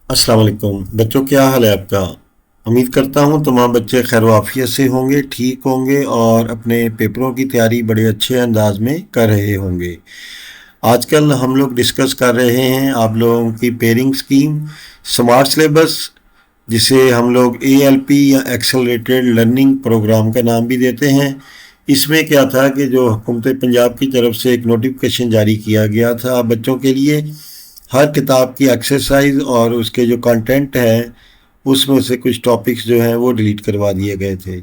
अस्सलाम वालेकुम बच्चों, क्या हाल है आपका। उम्मीद करता हूँ तमाम बच्चे खैर आफियत से होंगे, ठीक होंगे और अपने पेपरों की तैयारी बड़े अच्छे अंदाज में कर रहे होंगे। आजकल हम लोग डिस्कस कर रहे हैं आप लोगों की पेयरिंग स्कीम, स्मार्ट सिलेबस, जिसे हम लोग ALP या एक्सेलरेटेड लर्निंग प्रोग्राम का नाम भी देते हैं। इसमें क्या था कि जो हुकूमत पंजाब की तरफ से एक नोटिफिकेशन जारी किया गया था बच्चों के लिए, हर किताब की एक्सरसाइज और उसके जो कंटेंट है उसमें से कुछ टॉपिक्स जो हैं वो डिलीट करवा दिए गए थे।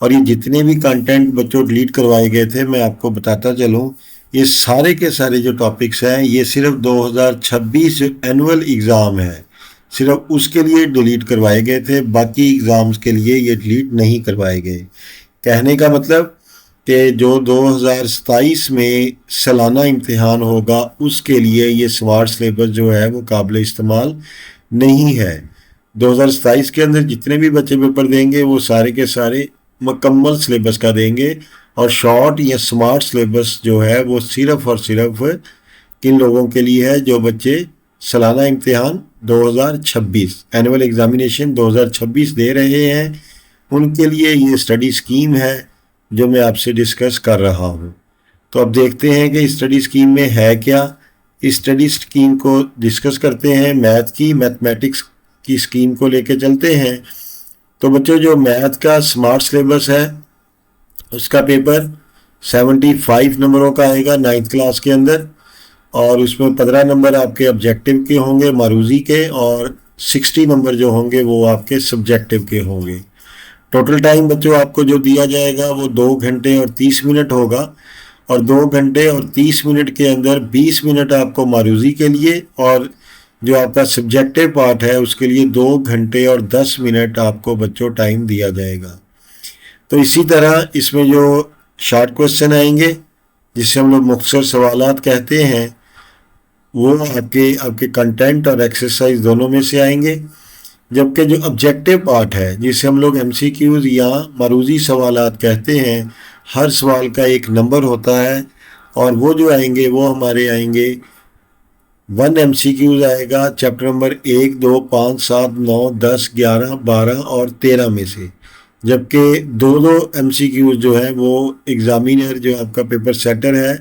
और ये जितने भी कंटेंट बच्चों डिलीट करवाए गए थे, मैं आपको बताता चलूँ, ये सारे के सारे जो टॉपिक्स हैं ये सिर्फ 2026 जो एनुअल एग्ज़ाम है सिर्फ उसके लिए डिलीट करवाए गए थे। बाकी एग्ज़ाम्स के लिए ये डिलीट नहीं करवाए गए। कहने का मतलब कि जो 2027 में सालाना इम्तिहान होगा उसके लिए ये स्मार्ट सिलेबस जो है वो काबिल इस्तेमाल नहीं है। 2027 के अंदर जितने भी बच्चे पेपर देंगे वो सारे के सारे मुकम्मल सिलेबस का देंगे, और शॉर्ट या स्मार्ट सिलेबस जो है वो सिर्फ और सिर्फ किन लोगों के लिए है, जो बच्चे सालाना इम्तिहान 2026 एनुअल एग्जामिनेशन 2026 दे रहे हैं उनके लिए ये स्टडी स्कीम है जो मैं आपसे डिस्कस कर रहा हूँ। तो अब देखते हैं कि स्टडी स्कीम में है क्या। इस स्टडी स्कीम को डिस्कस करते हैं, मैथमेटिक्स की स्कीम को लेके चलते हैं। तो बच्चों, जो मैथ का स्मार्ट सिलेबस है उसका पेपर 75 नंबरों का आएगा 9th क्लास के अंदर, और उसमें 15 नंबर आपके ऑब्जेक्टिव के होंगे मारूजी के, और 60 नंबर जो होंगे वो आपके सब्जेक्टिव के होंगे। टोटल टाइम बच्चों आपको जो दिया जाएगा वो 2 घंटे और 30 मिनट होगा, और 2 घंटे और 30 मिनट के अंदर 20 मिनट आपको मारूजी के लिए, और जो आपका सब्जेक्टिव पार्ट है उसके लिए 2 घंटे और 10 मिनट आपको बच्चों टाइम दिया जाएगा। तो इसी तरह इसमें जो शॉर्ट क्वेश्चन आएंगे जिसे हम लोग मुख्तसर सवालात कहते हैं, वो आपके आपके कंटेंट और एक्सरसाइज दोनों में से आएंगे। जबकि जो ऑब्जेक्टिव पार्ट है जिसे हम लोग MCQs या मरूजी सवालात कहते हैं, हर सवाल का एक नंबर होता है, और वो जो आएंगे वो हमारे आएंगे 1 MCQs आएगा चैप्टर नंबर 1, 2, 5, 7, 9, 10, 11, 12 और 13 में से। जबकि दो MCQs जो है वो एग्जामिनर जो आपका पेपर सेटर है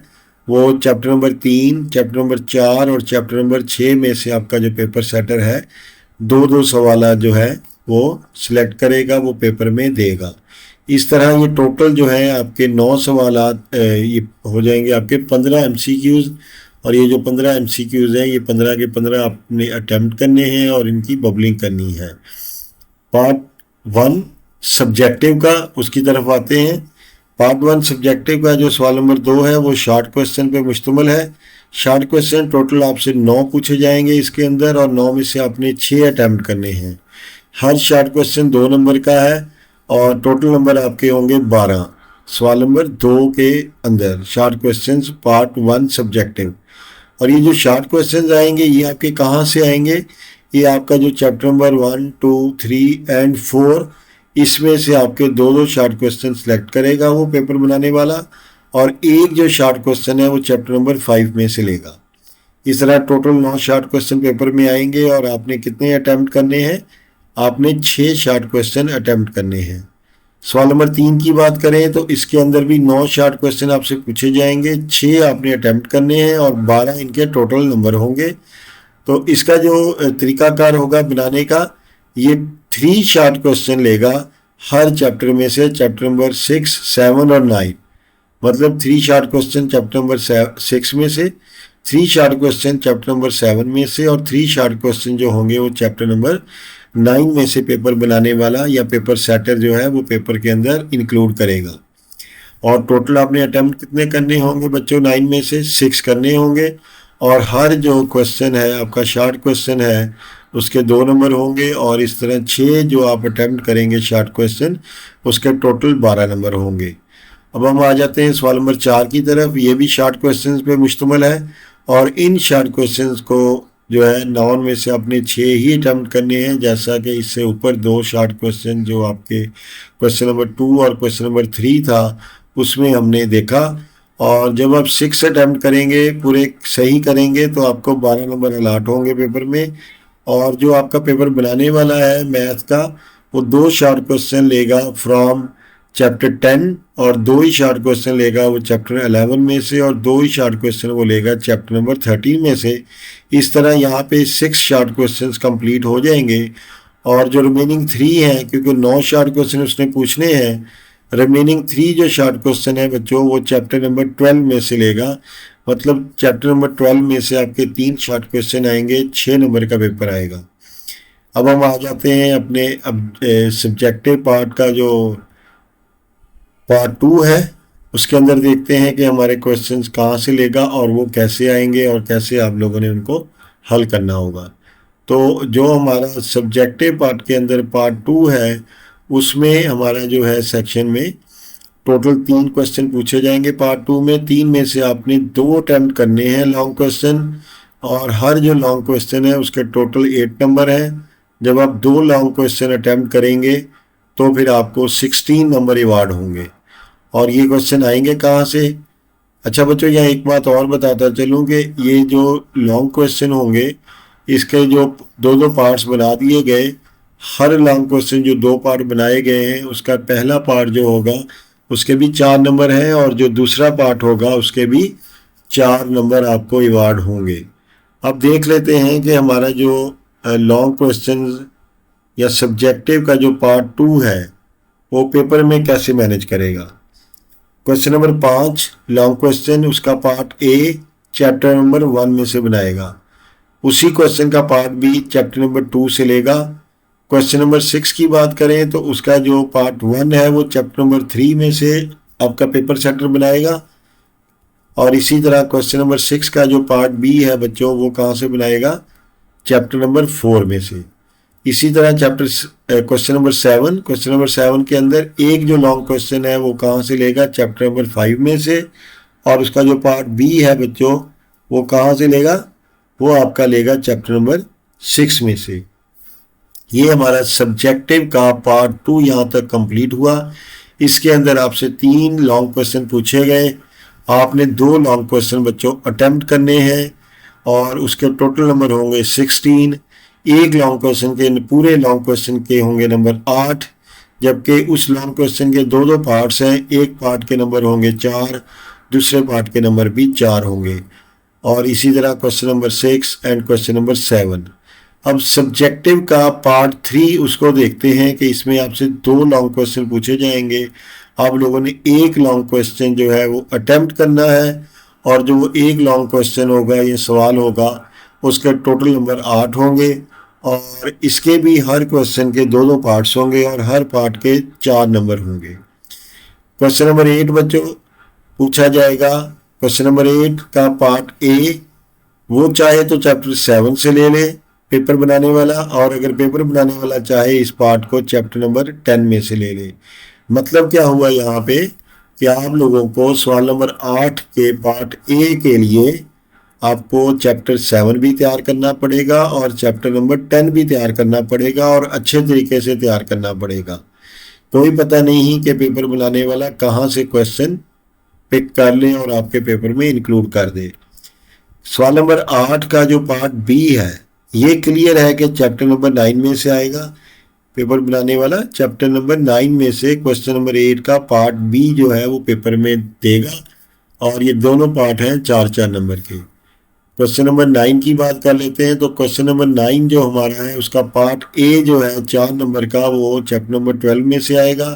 वो चैप्टर नंबर 3, चैप्टर नंबर 4 और चैप्टर नंबर 6 में से आपका जो पेपर सेटर है दो सवाल जो है वो सिलेक्ट करेगा, वो पेपर में देगा। इस तरह ये टोटल जो है आपके 9 सवालात ये हो जाएंगे आपके 15 MCQs, और ये जो 15 MCQs हैं ये 15 के 15 आपने अटैम्प्ट करने हैं और इनकी बबलिंग करनी है। पार्ट 1 सब्जेक्टिव का, उसकी तरफ आते हैं। पार्ट 1 सब्जेक्टिव का जो सवाल नंबर 2 है वो शॉर्ट क्वेश्चन पे मुश्तमिल है। शॉर्ट क्वेश्चन टोटल आपसे 9 पूछे जाएंगे इसके अंदर, और 9 में से आपने 6 अटैम्प्ट करने हैं। हर शॉर्ट क्वेश्चन 2 नंबर का है, और टोटल नंबर आपके होंगे 12 सवाल नंबर 2 के अंदर शॉर्ट क्वेश्चन पार्ट 1 सब्जेक्टिव। और ये जो शॉर्ट क्वेश्चंस आएंगे ये आपके कहाँ से आएंगे, ये आपका जो चैप्टर नंबर 1, 2, 3 एंड 4 इसमें से आपके दो शॉर्ट क्वेश्चन सेलेक्ट करेगा वो पेपर बनाने वाला, और एक जो शॉर्ट क्वेश्चन है वो चैप्टर नंबर 5 में से लेगा। इस तरह टोटल 9 शॉर्ट क्वेश्चन पेपर में आएंगे, और आपने कितने अटैम्प्ट करने हैं, आपने 6 शॉर्ट क्वेश्चन अटैम्प्ट करने हैं। सवाल नंबर 3 की बात करें तो इसके अंदर भी 9 शॉर्ट क्वेश्चन आपसे पूछे जाएंगे, 6 आपने अटैम्प्ट करने हैं और 12 इनके टोटल नंबर होंगे। तो इसका जो तरीकाकार होगा बनाने का, ये 3 शॉर्ट क्वेश्चन लेगा हर चैप्टर में से, चैप्टर नंबर 6, 7 और 9। मतलब 3 शॉर्ट क्वेश्चन चैप्टर नंबर 6 में से, 3 शॉर्ट क्वेश्चन चैप्टर नंबर 7 में से, और 3 शॉर्ट क्वेश्चन जो होंगे वो चैप्टर नंबर 9 में से पेपर बनाने वाला या पेपर सेटर जो है वो पेपर के अंदर इंक्लूड करेगा। और टोटल आपने अटैम्प्ट कितने करने होंगे बच्चों, 9 में से 6 करने होंगे, और हर जो क्वेश्चन है आपका शॉर्ट क्वेश्चन है उसके 2 नंबर होंगे, और इस तरह 6 जो आप अटैम्प्ट करेंगे शॉर्ट क्वेश्चन उसके टोटल 12 नंबर होंगे। अब हम आ जाते हैं सवाल नंबर 4 की तरफ। ये भी शॉर्ट क्वेश्चंस पे मुश्तमिल है, और इन शॉर्ट क्वेश्चंस को जो है 9 में से आपने 6 ही अटैम्प्ट करने हैं, जैसा कि इससे ऊपर 2 शॉर्ट क्वेश्चन जो आपके क्वेश्चन नंबर 2 और क्वेश्चन नंबर 3 था उसमें हमने देखा। और जब आप 6 अटैम्प्ट करेंगे, पूरे सही करेंगे, तो आपको 12 नंबर अलाट होंगे पेपर में। और जो आपका पेपर बनाने वाला है मैथ का, वो 2 शॉर्ट क्वेश्चन लेगा फ्रॉम चैप्टर 10 और 2 ही शॉर्ट क्वेश्चन लेगा वो चैप्टर 11 में से, और 2 ही शॉर्ट क्वेश्चन वो लेगा चैप्टर नंबर 13 में से। इस तरह यहाँ पे 6 शॉर्ट क्वेश्चंस कंप्लीट हो जाएंगे। और जो रिमेनिंग 3 हैं, क्योंकि 9 शॉर्ट क्वेश्चन उसने पूछने हैं, रिमेनिंग 3 जो शॉर्ट क्वेश्चन है बच्चों वो चैप्टर नंबर 12 में से लेगा। मतलब चैप्टर नंबर 12 में से आपके 3 शॉर्ट क्वेश्चन आएंगे, 6 नंबर का पेपर आएगा। अब हम आ जाते हैं अपने अब सब्जेक्टिव पार्ट का, जो पार्ट 2 है, उसके अंदर देखते हैं कि हमारे क्वेश्चंस कहाँ से लेगा और वो कैसे आएंगे और कैसे आप लोगों ने उनको हल करना होगा। तो जो हमारा सब्जेक्टिव पार्ट के अंदर पार्ट 2 है, उसमें हमारा जो है सेक्शन में टोटल 3 क्वेश्चन पूछे जाएंगे पार्ट 2 में। 3 में से आपने 2 अटैम्प्ट करने हैं लॉन्ग क्वेश्चन, और हर जो लॉन्ग क्वेश्चन है उसके टोटल 8 नंबर हैं। जब आप 2 लॉन्ग क्वेश्चन अटैम्प्ट करेंगे तो फिर आपको 16 नंबर अवार्ड होंगे। और ये क्वेश्चन आएंगे कहाँ से? अच्छा बच्चों, यहाँ एक बात और बताता चलूँ कि ये जो लॉन्ग क्वेश्चन होंगे, इसके जो 2-2 पार्ट्स बना दिए गए, हर लॉन्ग क्वेश्चन जो 2 पार्ट बनाए गए हैं उसका पहला पार्ट जो होगा उसके भी 4 नंबर हैं, और जो दूसरा पार्ट होगा उसके भी 4 नंबर आपको अवार्ड होंगे। अब देख लेते हैं कि हमारा जो लॉन्ग क्वेश्चन या सब्जेक्टिव का जो पार्ट 2 है वो पेपर में कैसे मैनेज करेगा। क्वेश्चन नंबर 5 लॉन्ग क्वेश्चन, उसका पार्ट ए चैप्टर नंबर 1 में से बनाएगा। उसी क्वेश्चन का पार्ट बी चैप्टर नंबर 2 से लेगा। क्वेश्चन नंबर 6 की बात करें तो उसका जो पार्ट 1 है वो चैप्टर नंबर 3 में से आपका पेपर सेटर बनाएगा। और इसी तरह क्वेश्चन नंबर 6 का जो पार्ट बी है बच्चों, वो कहाँ से बनाएगा? चैप्टर नंबर 4 में से। इसी तरह क्वेश्चन नंबर 7 के अंदर एक जो लॉन्ग क्वेश्चन है वो कहाँ से लेगा? चैप्टर नंबर 5 में से। और उसका जो पार्ट बी है बच्चों, वो कहाँ से लेगा? वो आपका लेगा चैप्टर नंबर 6 में से। ये हमारा सब्जेक्टिव का पार्ट 2 यहाँ तक कंप्लीट हुआ। इसके अंदर आपसे 3 लॉन्ग क्वेश्चन पूछे गए, आपने 2 लॉन्ग क्वेश्चन बच्चों अटेम्प्ट करने हैं, और उसके टोटल नंबर होंगे 16। एक लॉन्ग क्वेश्चन के पूरे लॉन्ग क्वेश्चन के होंगे नंबर 8, जबकि उस लॉन्ग क्वेश्चन के 2-2 पार्ट्स हैं। एक पार्ट के नंबर होंगे 4, दूसरे पार्ट के नंबर भी 4 होंगे। और इसी तरह question number 6 and question number 7। अब सब्जेक्टिव का पार्ट 3 उसको देखते हैं कि इसमें आपसे 2 लॉन्ग क्वेश्चन पूछे जाएंगे। आप लोगों ने एक लॉन्ग क्वेश्चन जो है वो अटेम्प्ट करना है, और जो वो एक लॉन्ग क्वेश्चन होगा, ये सवाल होगा, उसके टोटल नंबर 8 होंगे। और इसके भी हर क्वेश्चन के 2-2 पार्ट्स होंगे, और हर पार्ट के 4 नंबर होंगे। क्वेश्चन नंबर 8 बच्चों पूछा जाएगा। क्वेश्चन नंबर 8 का पार्ट ए, वो चाहे तो चैप्टर 7 से ले ले पेपर बनाने वाला, और अगर पेपर बनाने वाला चाहे इस पार्ट को चैप्टर नंबर 10 में से ले ले। मतलब क्या हुआ यहाँ पे कि आप लोगों को सवाल नंबर 8 के पार्ट ए के लिए आपको चैप्टर 7 भी तैयार करना पड़ेगा और चैप्टर नंबर 10 भी तैयार करना पड़ेगा, और अच्छे तरीके से तैयार करना पड़ेगा। कोई पता नहीं कि पेपर बनाने वाला कहाँ से क्वेश्चन पिक कर ले और आपके पेपर में इंक्लूड कर दे। सवाल नंबर 8 का जो पार्ट बी है, ये क्लियर है कि चैप्टर नंबर 9 में से आएगा। पेपर बनाने वाला चैप्टर नंबर 9 में से क्वेश्चन नंबर 8 का पार्ट बी जो है वो पेपर में देगा, और ये दोनों पार्ट हैं 4-4 नंबर के। क्वेश्चन नंबर 9 की बात कर लेते हैं। तो क्वेश्चन नंबर 9 जो हमारा है उसका पार्ट ए जो है 4 नंबर का, वो चैप्टर नंबर 12 में से आएगा।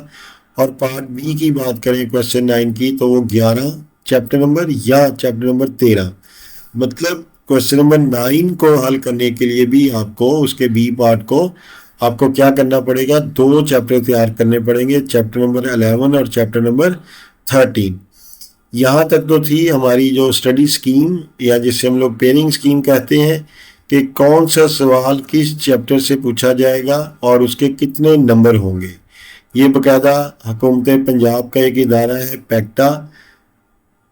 और पार्ट बी की बात करें क्वेश्चन 9 की, तो वो 11 चैप्टर नंबर या चैप्टर नंबर 13। मतलब क्वेश्चन नंबर 9 को हल करने के लिए भी आपको उसके बी पार्ट को आपको क्या करना पड़ेगा? 2 चैप्टर तैयार करने पड़ेंगे, चैप्टर नंबर 11 और चैप्टर नंबर 13। यहाँ तक तो थी हमारी जो स्टडी स्कीम, या जिसे हम लोग पेयरिंग स्कीम कहते हैं, कि कौन सा सवाल किस चैप्टर से पूछा जाएगा और उसके कितने नंबर होंगे। ये बाकायदा हुकूमत पंजाब का एक इदारा है,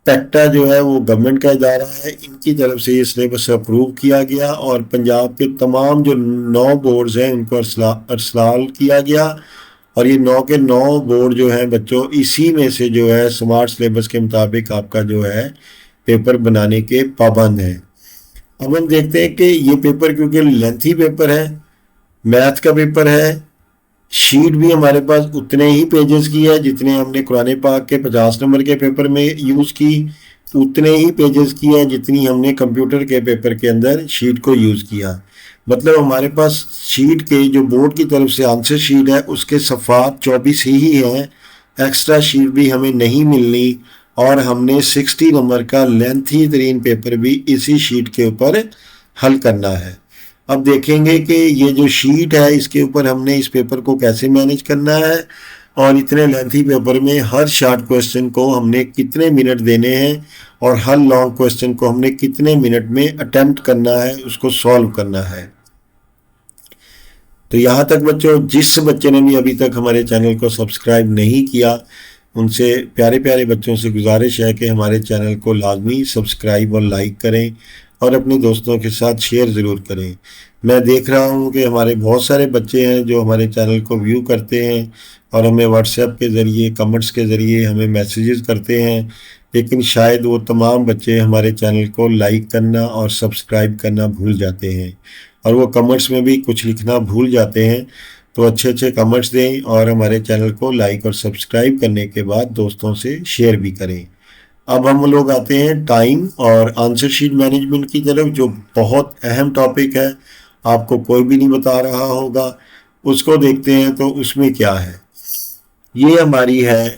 पैक्टा जो है वो गवर्नमेंट का इदारा है, इनकी तरफ से ये सिलेबस अप्रूव किया गया, और पंजाब के तमाम जो 9 बोर्ड्स हैं उनको अरसलाल किया गया। और ये 9 के 9 बोर्ड जो हैं बच्चों, इसी में से जो है स्मार्ट सिलेबस के मुताबिक आपका जो है पेपर बनाने के पाबंद हैं। अब हम देखते हैं कि ये पेपर क्योंकि लेंथी पेपर है, मैथ का पेपर है, शीट भी हमारे पास उतने ही पेजेस की है जितने हमने कुरान पाक के 50 नंबर के पेपर में यूज़ की, उतने ही पेजेस की है जितनी हमने कंप्यूटर के पेपर के अंदर शीट को यूज़ किया। मतलब हमारे पास शीट के जो बोर्ड की तरफ से आंसर शीट है उसके सफ़ात 24 ही हैं, एक्स्ट्रा शीट भी हमें नहीं मिलनी, और हमने 60 नंबर का लेंथी तरीन पेपर भी इसी शीट के ऊपर हल करना है। अब देखेंगे कि ये जो शीट है इसके ऊपर हमने इस पेपर को कैसे मैनेज करना है, और इतने लेंथी पेपर में हर शॉर्ट क्वेश्चन को हमने कितने मिनट देने हैं और हर लॉन्ग क्वेश्चन को हमने कितने मिनट में अटेम्प्ट करना है, उसको सॉल्व करना है। तो यहाँ तक बच्चों, जिस बच्चे ने भी अभी तक हमारे चैनल को सब्सक्राइब नहीं किया, उनसे प्यारे प्यारे बच्चों से गुजारिश है कि हमारे चैनल को लाजमी सब्सक्राइब और लाइक करें और अपने दोस्तों के साथ शेयर ज़रूर करें। मैं देख रहा हूँ कि हमारे बहुत सारे बच्चे हैं जो हमारे चैनल को व्यू करते हैं और हमें व्हाट्सएप के ज़रिए, कमेंट्स के ज़रिए हमें मैसेजेस करते हैं, लेकिन शायद वो तमाम बच्चे हमारे चैनल को लाइक करना और सब्सक्राइब करना भूल जाते हैं, और वो कमेंट्स में भी कुछ लिखना भूल जाते हैं। तो अच्छे अच्छे कमेंट्स दें और हमारे चैनल को लाइक और सब्सक्राइब करने के बाद दोस्तों से शेयर भी करें। अब हम लोग आते हैं टाइम और आंसर शीट मैनेजमेंट की तरफ, जो बहुत अहम टॉपिक है, आपको कोई भी नहीं बता रहा होगा। उसको देखते हैं तो उसमें क्या है। ये हमारी है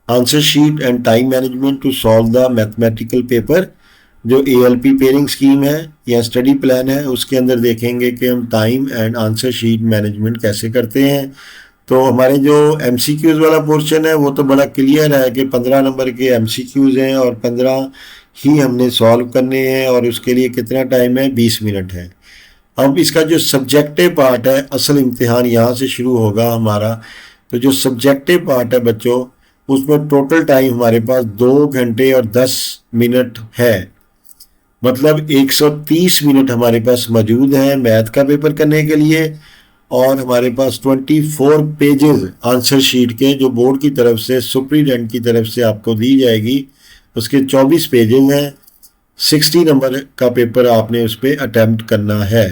answer sheet and time management to solve the mathematical paper. जो ALP पेयरिंग स्कीम है या स्टडी प्लान है, उसके अंदर देखेंगे कि हम time and answer sheet management कैसे करते हैं। तो हमारे जो MCQs वाला पोर्शन है वो तो बड़ा क्लियर है कि 15 नंबर के MCQs हैं और 15 ही हमने सॉल्व करने हैं, और उसके लिए कितना टाइम है, 20 मिनट है। अब इसका जो सब्जेक्टिव पार्ट है, असल इम्तिहान यहाँ से शुरू होगा हमारा। तो जो सब्जेक्टिव पार्ट है बच्चों, उसमें टोटल टाइम हमारे पास 2 घंटे और 10 मिनट है। मतलब 130 मिनट हमारे पास मौजूद हैं मैथ का पेपर करने के लिए, और हमारे पास 24 पेजेस आंसर शीट के जो बोर्ड की तरफ से, सुप्रीडेंट की तरफ से आपको दी जाएगी, उसके 24 पेजेस हैं। 60 नंबर का पेपर आपने उस पर अटैम्प्ट करना है।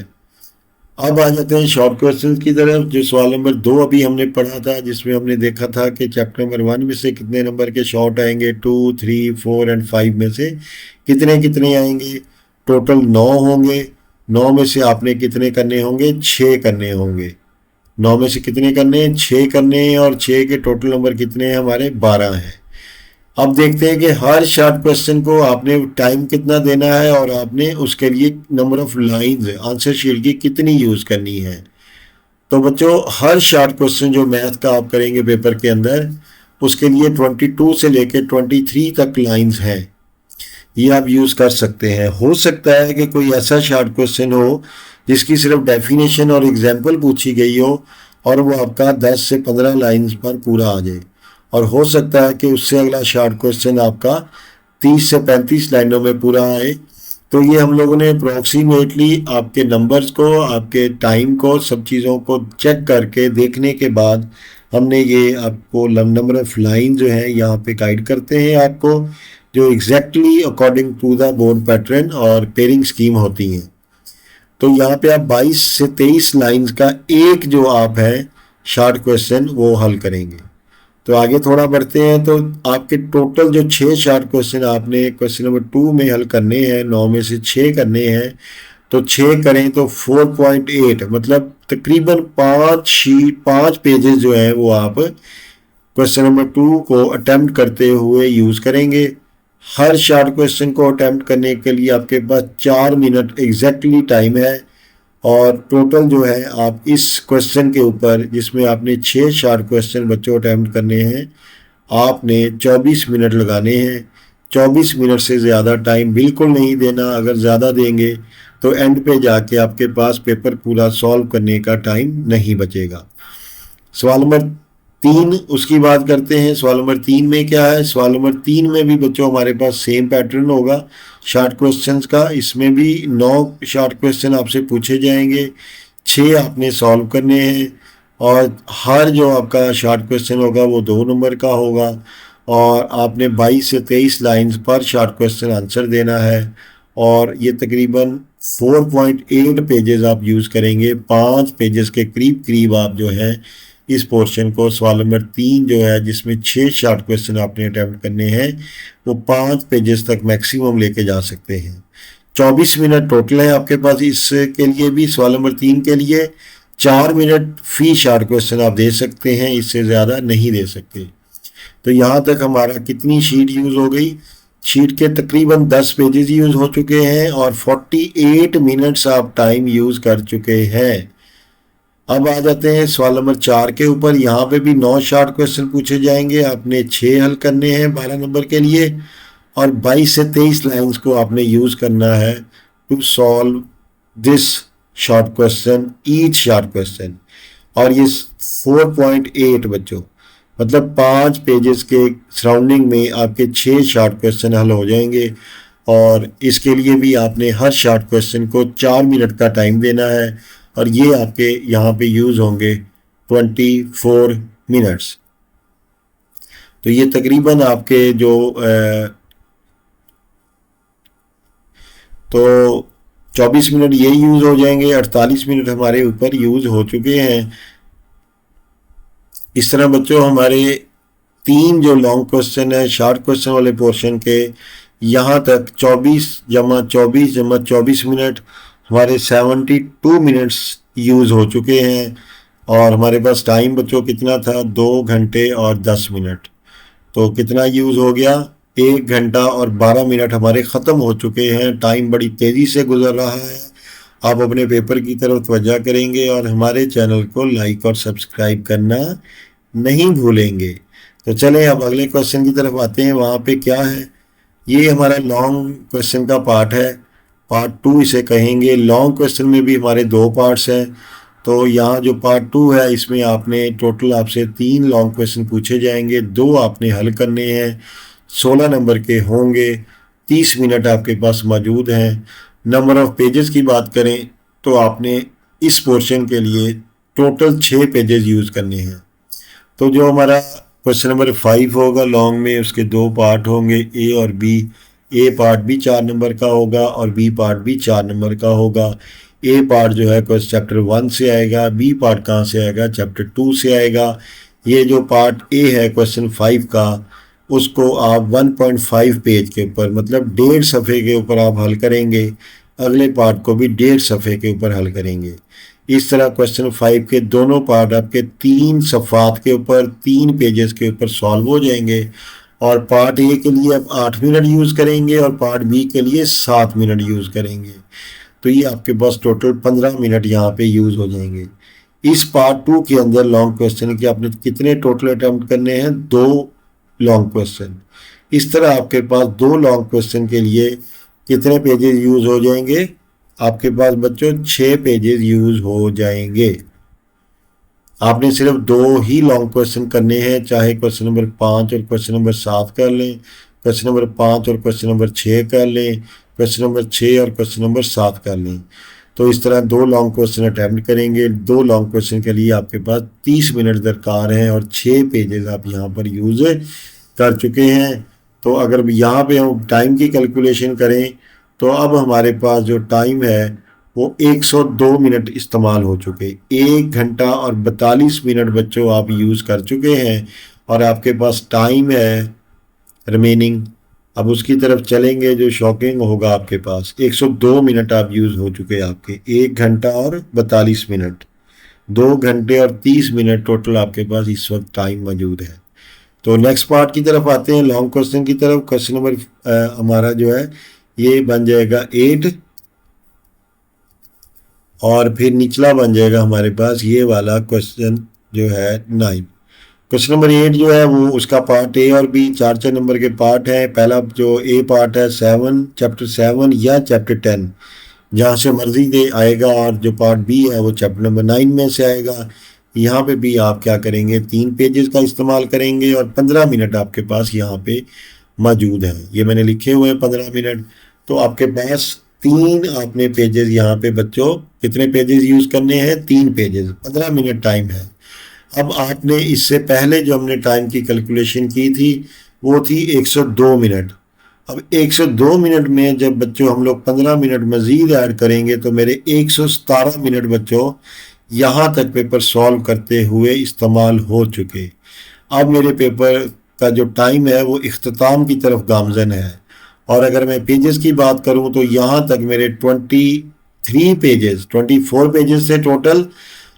अब आ जाते हैं शॉर्ट क्वेश्चन की तरफ। जो सवाल नंबर 2 अभी हमने पढ़ा था, जिसमें हमने देखा था कि चैप्टर नंबर 1 में से कितने नंबर के शॉर्ट आएंगे, 2, 3, 4 एंड 5 में से कितने कितने आएंगे। टोटल 9 होंगे। 9 में से आपने कितने करने होंगे, 6 करने होंगे। 9 में से कितने करने हैं, 6 करने हैं, और 6 के टोटल नंबर कितने हैं हमारे, 12 हैं। अब देखते हैं कि हर शॉर्ट क्वेश्चन को आपने टाइम कितना देना है और आपने उसके लिए number of lines answer sheet की कितनी यूज़ करनी है। तो बच्चों, हर शॉर्ट क्वेश्चन जो मैथ का आप करेंगे पेपर के अंदर, उसके लिए 22 से लेकर 23 तक लाइंस हैं, ये आप यूज़ कर सकते हैं। हो सकता है कि कोई ऐसा शॉर्ट क्वेश्चन हो जिसकी सिर्फ डेफिनेशन और एग्जाम्पल पूछी गई हो और वो आपका 10 से 15 लाइंस पर पूरा आ जाए, और हो सकता है कि उससे अगला शॉर्ट क्वेश्चन आपका 30 से 35 लाइनों में पूरा आए। तो ये हम लोगों ने अप्रोक्सीमेटली आपके नंबर्स को, आपके टाइम को, सब चीज़ों को चेक करके देखने के बाद हमने ये आपको नंबर ऑफ लाइन जो है यहाँ पे गाइड करते हैं आपको, जो exactly according to the board pattern और पेयरिंग स्कीम होती हैं। तो यहाँ पे आप 22 से 23 लाइंस का एक जो आप है शॉर्ट क्वेश्चन वो हल करेंगे। तो आगे थोड़ा बढ़ते हैं। तो आपके टोटल जो 6 शॉर्ट क्वेश्चन आपने क्वेश्चन नंबर 2 में हल करने हैं, 9 में से 6 करने हैं, तो 6 करें तो 4.8, मतलब तकरीबन 5 पेजेस जो हैं वो आप क्वेश्चन नंबर 2 को अटेम्प्ट करते हुए यूज़ करेंगे। हर शॉर्ट क्वेश्चन को अटेम्प्ट करने के लिए आपके पास 4 मिनट एग्जैक्टली टाइम है, और टोटल जो है आप इस क्वेश्चन के ऊपर, जिसमें आपने 6 शॉर्ट क्वेश्चन बच्चों अटैम्प्ट करने हैं, आपने 24 मिनट लगाने हैं। 24 मिनट से ज़्यादा टाइम बिल्कुल नहीं देना। अगर ज़्यादा देंगे तो एंड पे जाके आपके पास पेपर पूरा सॉल्व करने का टाइम नहीं बचेगा। सवाल नंबर 3 उसकी बात करते हैं। सवाल नंबर 3 में क्या है, सवाल नंबर 3 में भी बच्चों हमारे पास सेम पैटर्न होगा शॉर्ट क्वेश्चंस का। इसमें भी 9 शॉर्ट क्वेश्चन आपसे पूछे जाएंगे, 6 आपने सॉल्व करने हैं, और हर जो आपका शॉर्ट क्वेश्चन होगा वो 2 नंबर का होगा, और आपने 22 से 23 लाइंस पर शॉर्ट क्वेश्चन आंसर देना है, और ये तकरीबन 4.8 पेजेस आप यूज़ करेंगे। 5 पेजेस के करीब करीब आप जो है इस पोर्शन को, सवाल नंबर 3 जो है जिसमें 6 शॉर्ट क्वेश्चन आपने अटैम्प्ट करने हैं, वो 5 पेजेस तक मैक्सिमम लेके जा सकते हैं। 24 मिनट टोटल है आपके पास इसके लिए भी। सवाल नंबर 3 के लिए 4 मिनट फी शॉर्ट क्वेश्चन आप दे सकते हैं, इससे ज़्यादा नहीं दे सकते। तो यहाँ तक हमारा कितनी शीट यूज़ हो गई? शीट के तकरीबन 10 पेजेस यूज़ हो चुके हैं और 48 मिनट्स आप टाइम यूज़ कर चुके हैं। अब आ जाते हैं सवाल नंबर 4 के ऊपर। यहाँ पे भी 9 शॉर्ट क्वेश्चन पूछे जाएंगे, आपने 6 हल करने हैं 12 नंबर के लिए, और 22 से 23 लाइंस को आपने यूज़ करना है to solve this short question, each short question. और ये 4.8 बच्चों, मतलब 5 पेजेस के सराउंडिंग में आपके 6 शॉर्ट क्वेश्चन हल हो जाएंगे। और इसके लिए भी आपने हर शॉर्ट क्वेश्चन को 4 मिनट का टाइम देना है, और ये आपके यहाँ पे यूज़ होंगे 24 मिनट्स। तो ये तकरीबन आपके जो तो 24 मिनट ये यूज़ हो जाएंगे, 48 मिनट हमारे ऊपर यूज़ हो चुके हैं। इस तरह बच्चों हमारे 3 जो लॉन्ग क्वेश्चन है शॉर्ट क्वेश्चन वाले पोर्शन के, यहाँ तक 24 जमा 24 जमा 24 मिनट, हमारे 72 मिनट्स यूज़ हो चुके हैं। और हमारे पास टाइम बच्चों कितना था? 2 घंटे और 10 मिनट। तो कितना यूज़ हो गया? 1 घंटा और 12 मिनट हमारे ख़त्म हो चुके हैं। टाइम बड़ी तेज़ी से गुजर रहा है। आप अपने पेपर की तरफ तवज्जो करेंगे और हमारे चैनल को लाइक और सब्सक्राइब करना नहीं भूलेंगे। तो चलें अब अगले क्वेश्चन की तरफ आते हैं। वहाँ पे क्या है? ये हमारा लॉन्ग क्वेश्चन का पार्ट है, पार्ट 2 इसे कहेंगे। लॉन्ग क्वेश्चन में भी हमारे 2 पार्ट्स हैं। तो यहाँ जो पार्ट 2 है इसमें आपने टोटल आपसे 3 लॉन्ग क्वेश्चन पूछे जाएंगे, 2 आपने हल करने हैं, 16 नंबर के होंगे, 30 मिनट आपके पास मौजूद हैं। नंबर ऑफ पेजेस की बात करें तो आपने इस पोर्शन के लिए टोटल 6 पेजेस यूज़ करने हैं। तो जो हमारा क्वेश्चन नंबर 5 होगा लॉन्ग में, उसके 2 पार्ट होंगे, ए और बी। ए पार्ट भी 4 नंबर का होगा और बी पार्ट भी 4 नंबर का होगा। ए पार्ट जो है क्वेश्चन चैप्टर 1 से आएगा, बी पार्ट कहाँ से आएगा? चैप्टर 2 से आएगा। ये जो पार्ट ए है क्वेश्चन 5 का, उसको आप 1.5 पेज के ऊपर, मतलब 1.5 सफ़े के ऊपर आप हल करेंगे। अगले पार्ट को भी 1.5 सफ़े के ऊपर हल करेंगे। इस तरह क्वेश्चन 5 के दोनों पार्ट आपके 3 सफ़ात के ऊपर, 3 पेजेस के ऊपर सॉल्व हो जाएंगे। और पार्ट ए के लिए आप 8 मिनट यूज़ करेंगे और पार्ट बी के लिए 7 मिनट यूज़ करेंगे। तो ये आपके पास टोटल 15 मिनट यहाँ पे यूज़ हो जाएंगे। इस पार्ट 2 के अंदर लॉन्ग क्वेश्चन के आपने कितने टोटल अटैम्प्ट करने हैं? 2 लॉन्ग क्वेश्चन। इस तरह आपके पास 2 लॉन्ग क्वेश्चन के लिए कितने पेजेस यूज़ हो जाएंगे? आपके पास बच्चों 6 पेजेस यूज़ हो जाएंगे। आपने सिर्फ 2 ही लॉन्ग क्वेश्चन करने हैं, चाहे क्वेश्चन नंबर 5 और क्वेश्चन नंबर 7 कर लें, क्वेश्चन नंबर 5 और क्वेश्चन नंबर 6 कर लें, क्वेश्चन नंबर 6 और क्वेश्चन नंबर 7 कर लें। तो इस तरह 2 लॉन्ग क्वेश्चन अटैम्प्ट करेंगे। 2 लॉन्ग क्वेश्चन के लिए आपके पास 30 मिनट दरकार हैं और 6 पेजेस आप यहाँ पर यूज़ कर चुके हैं। तो अगर यहाँ पे हम टाइम की कैलकुलेशन करें तो अब हमारे पास जो टाइम है वो 102 मिनट इस्तेमाल हो चुके। 1 घंटा और 42 मिनट बच्चों आप यूज़ कर चुके हैं और आपके पास टाइम है रिमेनिंग। अब उसकी तरफ चलेंगे जो शॉकिंग होगा। आपके पास 102 मिनट आप यूज़ हो चुके आपके, 1 घंटा और 42 मिनट, 2 घंटे और 30 मिनट टोटल आपके पास इस वक्त टाइम मौजूद है। तो नेक्स्ट पार्ट की तरफ आते हैं, लॉन्ग क्वेश्चन की तरफ। क्वेश्चन नंबर हमारा जो है ये बन जाएगा 8 और फिर निचला बन जाएगा हमारे पास ये वाला क्वेश्चन जो है 9। क्वेश्चन नंबर 8 जो है वो उसका पार्ट ए और बी 4 नंबर के पार्ट हैं। पहला जो ए पार्ट है 7, चैप्टर 7 या चैप्टर 10, जहाँ से मर्जी दे आएगा, और जो पार्ट बी है वो चैप्टर नंबर 9 में से आएगा। यहाँ पे भी आप क्या करेंगे? 3 पेजेस का इस्तेमाल करेंगे और 15 मिनट आपके पास यहाँ पे मौजूद हैं। ये मैंने लिखे हुए हैं 15 मिनट। तो आपके पास 3 आपने पेजेस यहाँ पे बच्चों कितने पेजेस यूज़ करने हैं? 3 पेजेस, 15 मिनट टाइम है। अब आपने इससे पहले जो हमने टाइम की कैलकुलेशन की थी वो थी 102 मिनट। अब 102 मिनट में जब बच्चों हम लोग 15 मिनट मजीद ऐड करेंगे तो मेरे 117 मिनट बच्चों यहाँ तक पेपर सॉल्व करते हुए इस्तेमाल हो चुके। अब मेरे पेपर का जो टाइम है वो इख्तिताम की तरफ गामजन है। और अगर मैं पेजेस की बात करूं तो यहाँ तक मेरे 24 पेजेस से टोटल,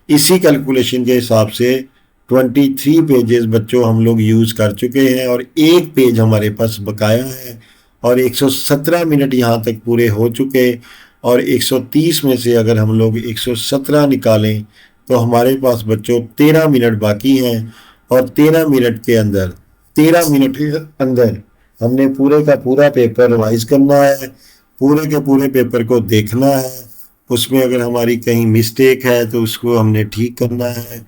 इसी कैलकुलेशन के हिसाब से 23 पेजेस बच्चों हम लोग यूज़ कर चुके हैं और एक पेज हमारे पास बकाया है। और 117 मिनट यहाँ तक पूरे हो चुके और 130 में से अगर हम लोग 117 निकालें तो हमारे पास बच्चों 13 मिनट बाकी हैं। और 13 मिनट के अंदर हमने पूरे का पूरा पेपर रिवाइज करना है, पूरे के पूरे पेपर को देखना है। उसमें अगर हमारी कहीं मिस्टेक है तो उसको हमने ठीक करना है,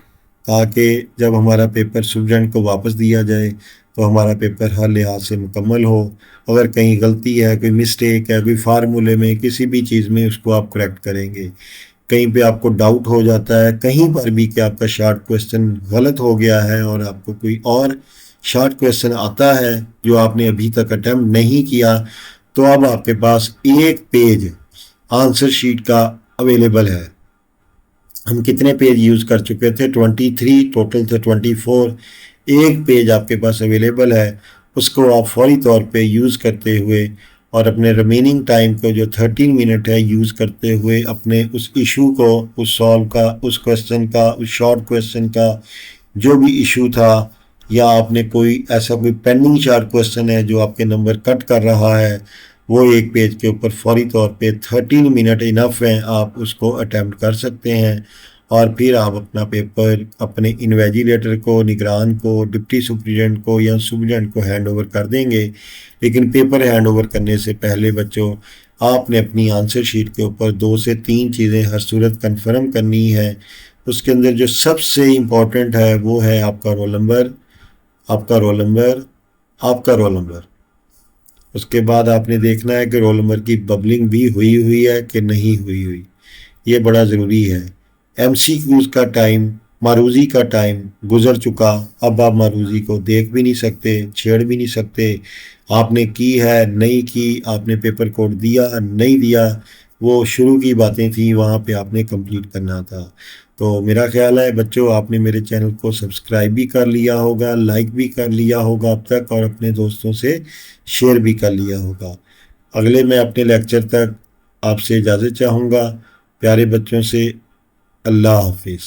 ताकि जब हमारा पेपर स्टूडेंट को वापस दिया जाए तो हमारा पेपर हर लिहाज से मुकम्मल हो। अगर कहीं गलती है, कोई मिस्टेक है, कोई फार्मूले में, किसी भी चीज़ में, उसको आप करेक्ट करेंगे। कहीं पे आपको डाउट हो जाता है कहीं पर भी कि आपका शॉर्ट क्वेश्चन गलत हो गया है और आपको कोई और शॉर्ट क्वेश्चन आता है जो आपने अभी तक अटेम्प्ट नहीं किया, तो अब आपके पास एक पेज आंसर शीट का अवेलेबल है। हम कितने पेज यूज़ कर चुके थे? 23, टोटल थे 24। एक पेज आपके पास अवेलेबल है, उसको आप फौरी तौर पे यूज़ करते हुए और अपने रिमेनिंग टाइम को जो 13 मिनट है यूज़ करते हुए अपने उस इशू को, उस सॉल्व का, उस क्वेश्चन का, उस शॉर्ट क्वेश्चन का जो भी इशू था, या आपने कोई ऐसा कोई पेंडिंग शॉर्ट क्वेश्चन है जो आपके नंबर कट कर रहा है, वो एक पेज के ऊपर फौरी तौर पे 13 मिनट इनफ हैं, आप उसको अटैम्प्ट कर सकते हैं। और फिर आप अपना पेपर अपने इन्वेजिलेटर को, निगरान को, डिप्टी सुप्रीडेंट को या सुप्रीडेंट को हैंड ओवर कर देंगे। लेकिन पेपर हैंड ओवर करने से पहले बच्चों आपने अपनी आंसर शीट के ऊपर 2 से 3 चीज़ें हर सूरत कंफर्म करनी है। उसके अंदर जो सबसे इम्पोर्टेंट है वो है आपका रोल नंबर, आपका रोल नंबर, आपका रोल नंबर। उसके बाद आपने देखना है कि रोल नंबर की बबलिंग भी हुई हुई है कि नहीं हुई हुई, ये बड़ा ज़रूरी है। एमसीक्यूज़ का टाइम, मारूजी का टाइम गुजर चुका, अब आप मारूजी को देख भी नहीं सकते, छेड़ भी नहीं सकते। आपने की है, नहीं की, आपने पेपर कोड दिया, नहीं दिया, वो शुरू की बातें थी, वहाँ पे आपने कंप्लीट करना था। तो मेरा ख्याल है बच्चों आपने मेरे चैनल को सब्सक्राइब भी कर लिया होगा, लाइक भी कर लिया होगा अब तक, और अपने दोस्तों से शेयर भी कर लिया होगा। अगले मैं अपने लेक्चर तक आपसे इजाज़त चाहूँगा प्यारे बच्चों से। अल्लाह हाफिज़।